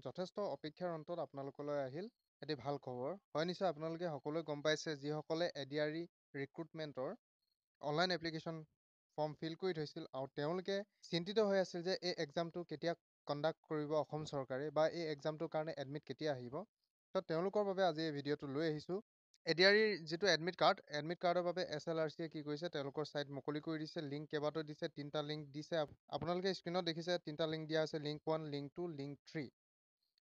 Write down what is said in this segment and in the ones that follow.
যথেষ্ট অপেক্ষাৰ অন্তত আপোনালোকলৈ আহিল এটি ভাল খবৰ। হয় নিশ্চয় আপোনালোকে সকলোৱে গম পাইছে যিসকলে এডিআৰই ৰিক্ৰুটমেণ্টৰ অনলাইন এপ্লিকেশ্যন ফৰ্ম ফিল কৰি থৈছিল আৰু তেওঁলোকে চিন্তিত হৈ আছিল যে এই এক্সামটো কেতিয়া কণ্ডাক্ট কৰিব অসম চৰকাৰে বা এই এক্সামটোৰ কাৰণে এডমিট কেতিয়া আহিব। তো তেওঁলোকৰ বাবে আজি এই ভিডিঅ'টো লৈ আহিছোঁ। এডিআৰইৰ যিটো এডমিট কাৰ্ডৰ বাবে SLRCয়ে কি কৰিছে, তেওঁলোকৰ ছাইট মুকলি কৰি দিছে। লিংক কেইবাটাও দিছে, 3টা লিংক দিছে। আপোনালোকে স্ক্ৰীনত দেখিছে 3টা লিংক দিয়া আছে, লিংক 1, লিংক 2, লিংক 3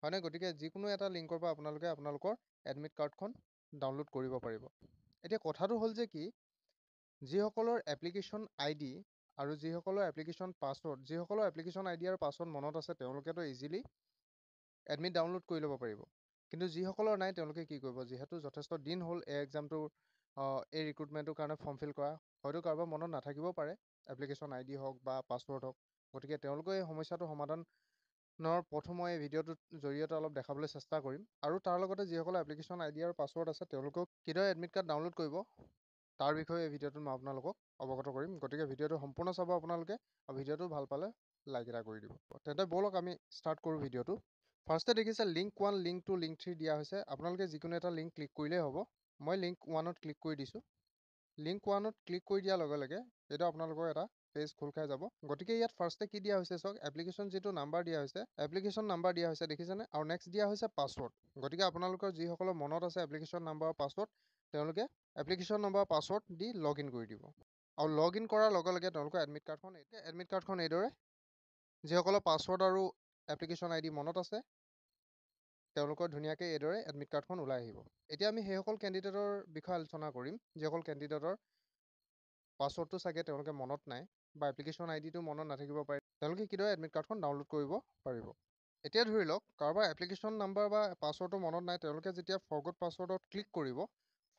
হয়নে। গতিকে যিকোনো এটা লিংকৰ পৰা আপোনালোকে আপোনালোকৰ এডমিট কাৰ্ডখন ডাউনলোড কৰিব পাৰিব। এতিয়া কথাটো হ'ল যে কি, যিসকলৰ এপ্লিকেশ্যন ID আৰু যিসকলৰ এপ্লিকেশ্যন পাছৱৰ্ড, যিসকলৰ এপ্লিকেশ্যন ID আৰু পাছৱৰ্ড মনত আছে তেওঁলোকেতো ইজিলি এডমিট ডাউনলোড কৰি ল'ব পাৰিব। কিন্তু যিসকলৰ নাই তেওঁলোকে কি কৰিব, যিহেতু যথেষ্ট দিন হ'ল এই এক্সামটো এই ৰিক্ৰুটমেণ্টৰ কাৰণে ফৰ্ম ফিল কৰা, হয়তো কাৰোবাৰ মনত নাথাকিব পাৰে এপ্লিকেশ্যন ID হওক বা পাছৱৰ্ড হওক। গতিকে তেওঁলোকে এই সমস্যাটো সমাধানৰ পথো মই এই ভিডিঅ'টোৰ জৰিয়তে অলপ দেখাবলৈ চেষ্টা কৰিম। আৰু তাৰ লগতে যিসকলৰ এপ্লিকেশ্যন ID আৰু পাছৱৰ্ড আছে তেওঁলোকক কিদৰে এডমিট কাৰ্ড ডাউনলোড কৰিব তাৰ বিষয়ে এই ভিডিঅ'টোত মই আপোনালোকক অৱগত কৰিম। গতিকে ভিডিঅ'টো সম্পূৰ্ণ চাব আপোনালোকে, আৰু ভিডিঅ'টো ভাল পালে লাইক এটা কৰি দিব। তেন্তে ব'লক আমি ষ্টাৰ্ট কৰোঁ ভিডিঅ'টো। ফাৰ্ষ্টে দেখিছে লিংক 1, লিংক 2, লিংক 3 দিয়া হৈছে। আপোনালোকে যিকোনো এটা লিংক ক্লিক কৰিলেই হ'ব। মই লিংক 1ত ক্লিক কৰি দিছোঁ। লিংক 1ত ক্লিক কৰি দিয়াৰ লগে লগে এইটো আপোনালোকৰ এটা পেজ খোল খাই যাব। গতিকে ইয়াত ফাৰ্ষ্টে কি দিয়া হৈছে চাওক, এপ্লিকেশ্যন যিটো নাম্বাৰ দিয়া হৈছে, এপ্লিকেশ্যন নাম্বাৰ দিয়া হৈছে দেখিছেনে, আৰু নেক্সট দিয়া হৈছে পাছৱৰ্ড। গতিকে আপোনালোকৰ যিসকলৰ মনত আছে এপ্লিকেশ্যন নাম্বাৰ আৰু পাছৱৰ্ড, তেওঁলোকে application number password the log in কৰি দিব। আৰু লগ ইন কৰাৰ লগে লগে তেওঁলোকৰ এডমিট কাৰ্ডখন এইদৰে, যিসকলৰ পাছৱৰ্ড আৰু এপ্লিকেশ্যন ID মনত আছে তেওঁলোকৰ ধুনীয়াকৈ এইদৰে এডমিট কাৰ্ডখন ওলাই আহিব। এতিয়া আমি সেইসকল কেণ্ডিডেটৰ বিষয়ে আলোচনা কৰিম যিসকল কেণ্ডিডেটৰ পাছৱৰ্ডটো চাগে তেওঁলোকে মনত নাই বা এপ্লিকেশ্যন IDটো মনত নাথাকিব পাৰে, তেওঁলোকে কিদৰে এডমিট কাৰ্ডখন ডাউনলোড কৰিব পাৰিব। এতিয়া ধৰি লওক কাৰোবাৰ এপ্লিকেশ্যন নাম্বাৰ বা পাছৱৰ্ডটো মনত নাই, তেওঁলোকে যেতিয়া ফৰগট পাছৱৰ্ডত ক্লিক কৰিব,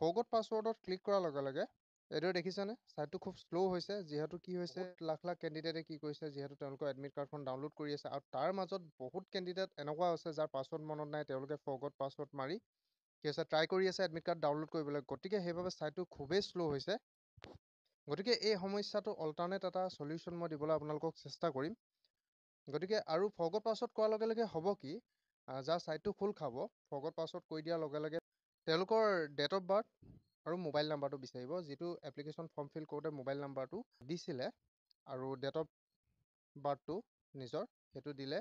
ফৰগট পাছৱৰ্ডত ক্লিক কৰাৰ লগে লগে এইদৰে দেখিছেনে ছাইটটো খুব শ্ল' হৈছে। যিহেতু কি হৈছে, লাখ লাখ কেণ্ডিডেটে কি কৰিছে, যিহেতু তেওঁলোকৰ এডমিট কাৰ্ডখন ডাউনলোড কৰি আছে, আৰু তাৰ মাজত বহুত কেণ্ডিডেট এনেকুৱা আছে যাৰ পাছৱৰ্ড মনত নাই, তেওঁলোকে ফৰগট পাছৱৰ্ড মাৰি কি হৈছে ট্ৰাই কৰি আছে এডমিট কাৰ্ড ডাউনলোড কৰিবলৈ। গতিকে সেইবাবে ছাইটটো খুবেই শ্ল' হৈছে। গতিকে এই সমস্যাটো অল্টাৰনেট এটা চলিউশ্যন মই দিবলৈ আপোনালোকক চেষ্টা কৰিম। গতিকে আৰু ফৰগট পাছৱৰ্ড কৰাৰ লগে লগে হ'ব কি, যাৰ ছাইটটো খোল খাব, ফৰগট পাছৱৰ্ড কৰি দিয়াৰ লগে লগে তেওঁলোকৰ ডেট অফ বাৰ্থ আৰু মোবাইল নাম্বাৰটো বিচাৰিব, যিটো এপ্লিকেশ্যন ফৰ্ম ফিল কৰোঁতে মোবাইল নাম্বাৰটো দিছিলে আৰু ডেট অফ বাৰ্থটো নিজৰ সেইটো দিলে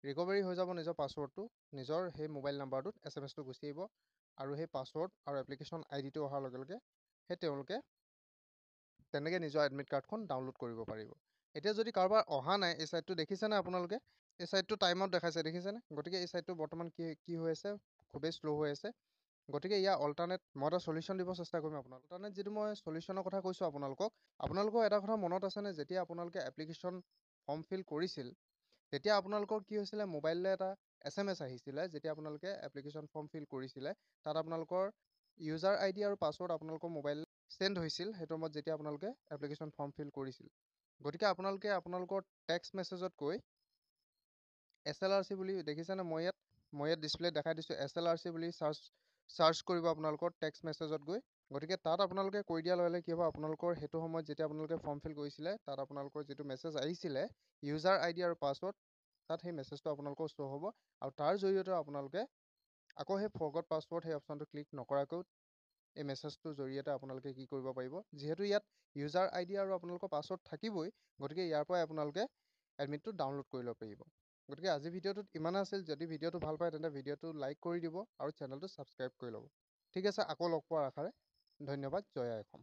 ৰিকভাৰী হৈ যাব নিজৰ পাছৱৰ্ডটো, নিজৰ সেই মোবাইল নাম্বাৰটোত SMS গুচি আহিব, আৰু সেই পাছৱৰ্ড আৰু এপ্লিকেশ্যন IDটো অহাৰ লগে লগে সেই তেওঁলোকে তেনেকৈ নিজৰ এডমিট কাৰ্ডখন ডাউনলোড কৰিব পাৰিব। এতিয়া যদি কাৰোবাৰ অহা নাই, এই ছাইটটো দেখিছেনে আপোনালোকে, এই ছাইটটো টাইমত দেখাইছে দেখিছেনে। গতিকে এই ছাইটটো বৰ্তমান কি হৈ আছে, খুবেই শ্ল' হৈ আছে। গতিকে ইয়াৰ অল্টাৰনেট মই এটা চলিউশ্যন দিব চেষ্টা কৰিম আপোনালোকক। অল্টাৰনেট যিটো মই চলিউশ্যনৰ কথা কৈছোঁ আপোনালোকৰ এটা কথা মনত আছেনে, যেতিয়া আপোনালোকে এপ্লিকেশ্যন ফৰ্ম ফিল কৰিছিল তেতিয়া আপোনালোকৰ কি হৈছিলে, মোবাইললৈ এটা SMS আহিছিলে। যেতিয়া আপোনালোকে এপ্লিকেশ্যন ফৰ্ম ফিল কৰিছিলে তাত আপোনালোকৰ ইউজাৰ ID আৰু পাছৱৰ্ড আপোনালোকৰ মোবাইল চেণ্ড হৈছিল সেইটো সময়ত যেতিয়া আপোনালোকে এপ্লিকেশ্যন ফৰ্ম ফিল কৰিছিল। গতিকে আপোনালোকে আপোনালোকৰ টেক্সট মেছেজত গৈ SLRC বুলি দেখিছেনে, মই ইয়াত ডিছপ্লেত দেখাই দিছোঁ, SLRC বুলি চাৰ্চ কৰিব আপোনালোকৰ টেক্সট মেছেজত গৈ। গতিকে তাত আপোনালোকে কৰি দিয়াৰ লগে লগে কি হ'ব, আপোনালোকৰ সেইটো সময়ত যেতিয়া আপোনালোকে ফৰ্ম ফিল কৰিছিলে তাত আপোনালোকৰ যিটো মেছেজ আহিছিলে ইউজাৰ ID আৰু পাছৱৰ্ড, তাত সেই মেছেজটো আপোনালোকৰ শ্ব' হ'ব, আৰু তাৰ জৰিয়তে আপোনালোকে আকৌ সেই ফৰগট পাছৱৰ্ড সেই অপশ্যনটো ক্লিক নকৰাকৈ এই মেছেজটোৰ জৰিয়তে আপোনালোকে কি কৰিব পাৰিব, যিহেতু ইয়াত ইউজাৰ ID আৰু আপোনালোকৰ পাছৱৰ্ড থাকিবই, গতিকে ইয়াৰ পৰাই আপোনালোকে এডমিটটো ডাউনলোড কৰি ল'ব পাৰিব। গতিকে আজি ভিডিঅ'টোত ইমানে আছিল। যদি ভিডিঅ'টো ভাল পায় তেন্তে ভিডিঅ'টো লাইক কৰি দিব আৰু চেনেলটো ছাবস্ক্ৰাইব কৰি ল'ব। ঠিক আছে, আকৌ লগ পোৱাৰ আশাৰে ধন্যবাদ। জয় আই অসম।